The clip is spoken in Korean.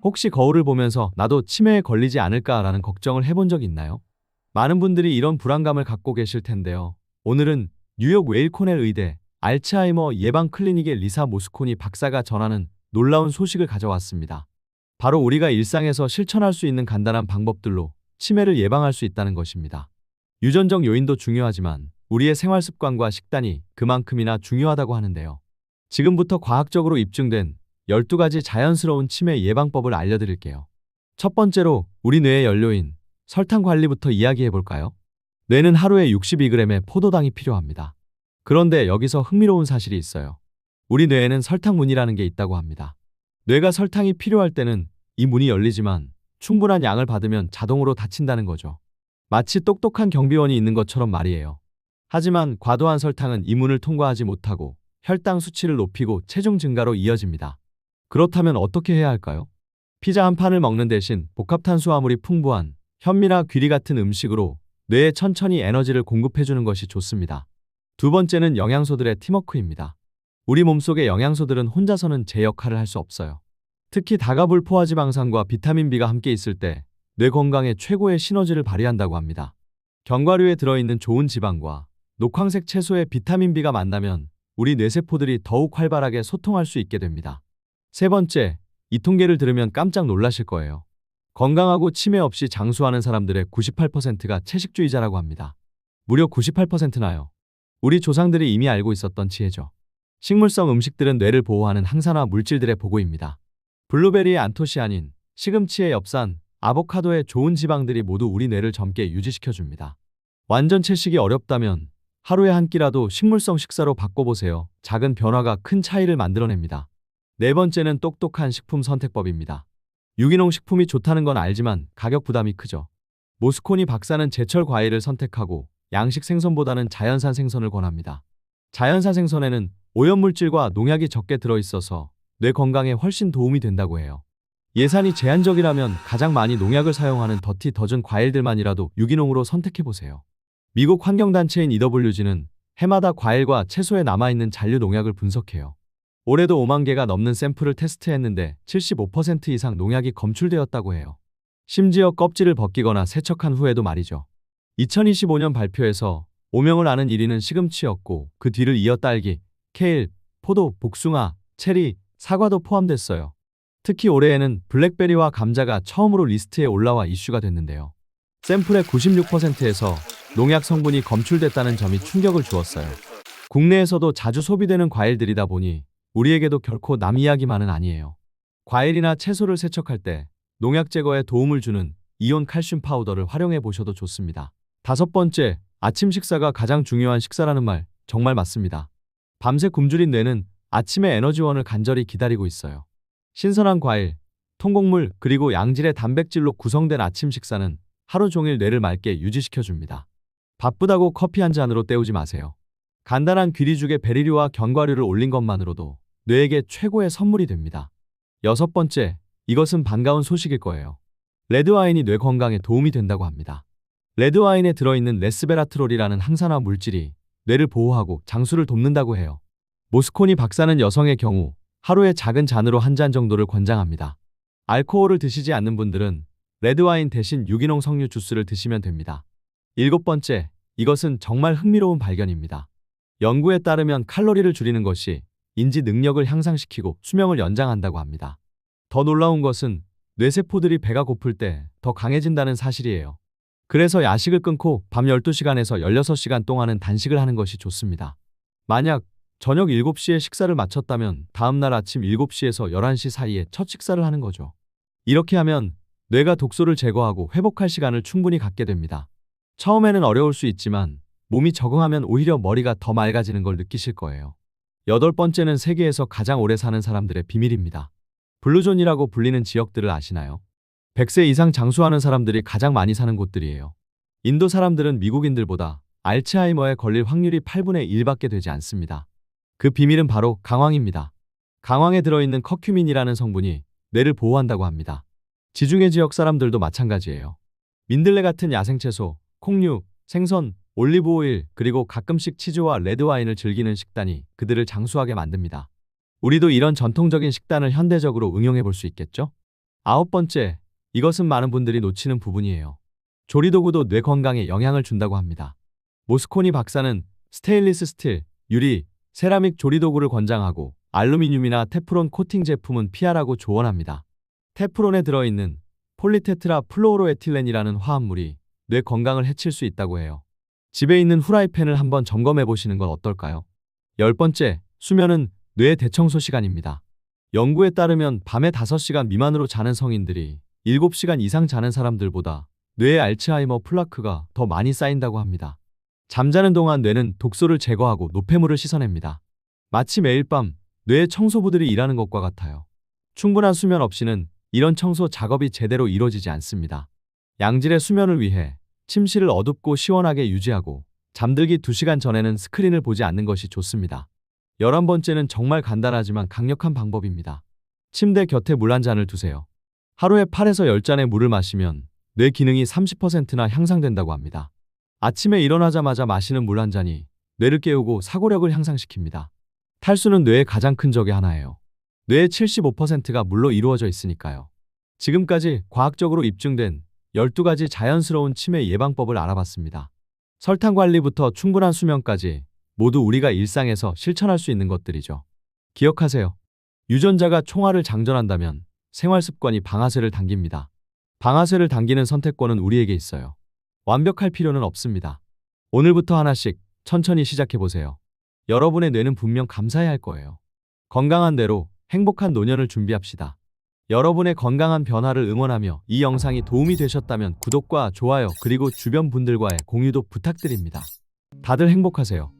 혹시 거울을 보면서 나도 치매에 걸리지 않을까라는 걱정을 해본 적 있나요? 많은 분들이 이런 불안감을 갖고 계실 텐데요. 오늘은 뉴욕 웨일 코넬 의대 알츠하이머 예방 클리닉의 리사 모스코니 박사가 전하는 놀라운 소식을 가져왔습니다. 바로 우리가 일상에서 실천할 수 있는 간단한 방법들로 치매를 예방할 수 있다는 것입니다. 유전적 요인도 중요하지만 우리의 생활 습관과 식단이 그만큼이나 중요하다고 하는데요. 지금부터 과학적으로 입증된 12가지 자연스러운 치매 예방법을 알려드릴게요. 첫 번째로 우리 뇌의 연료인 설탕 관리부터 이야기해 볼까요? 뇌는 하루에 62g의 포도당이 필요합니다. 그런데 여기서 흥미로운 사실이 있어요. 우리 뇌에는 설탕문이라는 게 있다고 합니다. 뇌가 설탕이 필요할 때는 이 문이 열리지만 충분한 양을 받으면 자동으로 닫힌다는 거죠. 마치 똑똑한 경비원이 있는 것처럼 말이에요. 하지만 과도한 설탕은 이 문을 통과하지 못하고 혈당 수치를 높이고 체중 증가로 이어집니다. 그렇다면 어떻게 해야 할까요? 피자 한 판을 먹는 대신 복합탄수화물이 풍부한 현미나 귀리 같은 음식으로 뇌에 천천히 에너지를 공급해주는 것이 좋습니다. 두 번째는 영양소들의 팀워크입니다. 우리 몸속의 영양소들은 혼자서는 제 역할을 할 수 없어요. 특히 다가불 포화지방산과 비타민 B가 함께 있을 때 뇌 건강에 최고의 시너지를 발휘한다고 합니다. 견과류에 들어있는 좋은 지방과 녹황색 채소의 비타민 B가 만나면 우리 뇌세포들이 더욱 활발하게 소통할 수 있게 됩니다. 세 번째, 이 통계를 들으면 깜짝 놀라실 거예요. 건강하고 치매 없이 장수하는 사람들의 98%가 채식주의자라고 합니다. 무려 98%나요. 우리 조상들이 이미 알고 있었던 지혜죠. 식물성 음식들은 뇌를 보호하는 항산화 물질들의 보고입니다. 블루베리의 안토시아닌, 시금치의 엽산, 아보카도의 좋은 지방들이 모두 우리 뇌를 젊게 유지시켜줍니다. 완전 채식이 어렵다면 하루에 한 끼라도 식물성 식사로 바꿔보세요. 작은 변화가 큰 차이를 만들어냅니다. 네 번째는 똑똑한 식품 선택법입니다. 유기농 식품이 좋다는 건 알지만 가격 부담이 크죠. 모스코니 박사는 제철 과일을 선택하고 양식 생선보다는 자연산 생선을 권합니다. 자연산 생선에는 오염물질과 농약이 적게 들어있어서 뇌 건강에 훨씬 도움이 된다고 해요. 예산이 제한적이라면 가장 많이 농약을 사용하는 더티 더즌 과일들만이라도 유기농으로 선택해보세요. 미국 환경단체인 EWG는 해마다 과일과 채소에 남아있는 잔류 농약을 분석해요. 올해도 5만 개가 넘는 샘플을 테스트했는데 75% 이상 농약이 검출되었다고 해요. 심지어 껍질을 벗기거나 세척한 후에도 말이죠. 2025년 발표에서 오명을 아는 1위는 시금치였고 그 뒤를 이어 딸기, 케일, 포도, 복숭아, 체리, 사과도 포함됐어요. 특히 올해에는 블랙베리와 감자가 처음으로 리스트에 올라와 이슈가 됐는데요. 샘플의 96%에서 농약 성분이 검출됐다는 점이 충격을 주었어요. 국내에서도 자주 소비되는 과일들이다 보니 우리에게도 결코 남 이야기만은 아니에요. 과일이나 채소를 세척할 때 농약 제거에 도움을 주는 이온 칼슘 파우더를 활용해 보셔도 좋습니다. 다섯 번째, 아침 식사가 가장 중요한 식사라는 말 정말 맞습니다. 밤새 굶주린 뇌는 아침에 에너지원을 간절히 기다리고 있어요. 신선한 과일, 통곡물 그리고 양질의 단백질로 구성된 아침 식사는 하루 종일 뇌를 맑게 유지시켜줍니다. 바쁘다고 커피 한 잔으로 때우지 마세요. 간단한 귀리죽에 베리류와 견과류를 올린 것만으로도 뇌에게 최고의 선물이 됩니다. 여섯 번째, 이것은 반가운 소식일 거예요. 레드와인이 뇌 건강에 도움이 된다고 합니다. 레드와인에 들어있는 레스베라트롤이라는 항산화 물질이 뇌를 보호하고 장수를 돕는다고 해요. 모스코니 박사는 여성의 경우 하루에 작은 잔으로 한 잔 정도를 권장합니다. 알코올을 드시지 않는 분들은 레드와인 대신 유기농 석류 주스를 드시면 됩니다. 일곱 번째, 이것은 정말 흥미로운 발견입니다. 연구에 따르면 칼로리를 줄이는 것이 인지 능력을 향상시키고 수명을 연장한다고 합니다. 더 놀라운 것은 뇌세포들이 배가 고플 때 더 강해진다는 사실이에요. 그래서 야식을 끊고 밤 12시간에서 16시간 동안은 단식을 하는 것이 좋습니다. 만약 저녁 7시에 식사를 마쳤다면 다음날 아침 7시에서 11시 사이에 첫 식사를 하는 거죠. 이렇게 하면 뇌가 독소를 제거하고 회복할 시간을 충분히 갖게 됩니다. 처음에는 어려울 수 있지만 몸이 적응하면 오히려 머리가 더 맑아지는 걸 느끼실 거예요. 여덟 번째는 세계에서 가장 오래 사는 사람들의 비밀입니다. 블루존이라고 불리는 지역들을 아시나요? 100세 이상 장수하는 사람들이 가장 많이 사는 곳들이에요. 인도 사람들은 미국인들보다 알츠하이머에 걸릴 확률이 8분의 1밖에 되지 않습니다. 그 비밀은 바로 강황입니다. 강황에 들어있는 커큐민이라는 성분이 뇌를 보호한다고 합니다. 지중해 지역 사람들도 마찬가지예요. 민들레 같은 야생채소, 콩류, 생선, 올리브오일, 그리고 가끔씩 치즈와 레드와인을 즐기는 식단이 그들을 장수하게 만듭니다. 우리도 이런 전통적인 식단을 현대적으로 응용해 볼 수 있겠죠? 9번째, 이것은 많은 분들이 놓치는 부분이에요. 조리도구도 뇌 건강에 영향을 준다고 합니다. 모스코니 박사는 스테인리스 스틸, 유리, 세라믹 조리도구를 권장하고 알루미늄이나 테프론 코팅 제품은 피하라고 조언합니다. 테프론에 들어있는 폴리테트라 플로로에틸렌이라는 화합물이 뇌 건강을 해칠 수 있다고 해요. 집에 있는 후라이팬을 한번 점검해 보시는 건 어떨까요? 10번째, 수면은 뇌 대청소 시간입니다. 연구에 따르면 밤에 5시간 미만으로 자는 성인들이 7시간 이상 자는 사람들보다 뇌에 알츠하이머 플라크가 더 많이 쌓인다고 합니다. 잠자는 동안 뇌는 독소를 제거하고 노폐물을 씻어냅니다. 마치 매일 밤 뇌 청소부들이 일하는 것과 같아요. 충분한 수면 없이는 이런 청소 작업이 제대로 이루어지지 않습니다. 양질의 수면을 위해 침실을 어둡고 시원하게 유지하고 잠들기 2시간 전에는 스크린을 보지 않는 것이 좋습니다. 11번째는 정말 간단하지만 강력한 방법입니다. 침대 곁에 물 한 잔을 두세요. 하루에 8에서 10잔의 물을 마시면 뇌 기능이 30%나 향상된다고 합니다. 아침에 일어나자마자 마시는 물 한 잔이 뇌를 깨우고 사고력을 향상시킵니다. 탈수는 뇌의 가장 큰 적의 하나예요. 뇌의 75%가 물로 이루어져 있으니까요. 지금까지 과학적으로 입증된 12가지 자연스러운 치매 예방법을 알아봤습니다. 설탕 관리부터 충분한 수면까지 모두 우리가 일상에서 실천할 수 있는 것들이죠. 기억하세요. 유전자가 총알을 장전한다면 생활 습관이 방아쇠를 당깁니다. 방아쇠를 당기는 선택권은 우리에게 있어요. 완벽할 필요는 없습니다. 오늘부터 하나씩 천천히 시작해보세요. 여러분의 뇌는 분명 감사해야 할 거예요. 건강한 뇌로 행복한 노년을 준비합시다. 여러분의 건강한 변화를 응원하며 이 영상이 도움이 되셨다면 구독과 좋아요 그리고 주변 분들과의 공유도 부탁드립니다. 다들 행복하세요.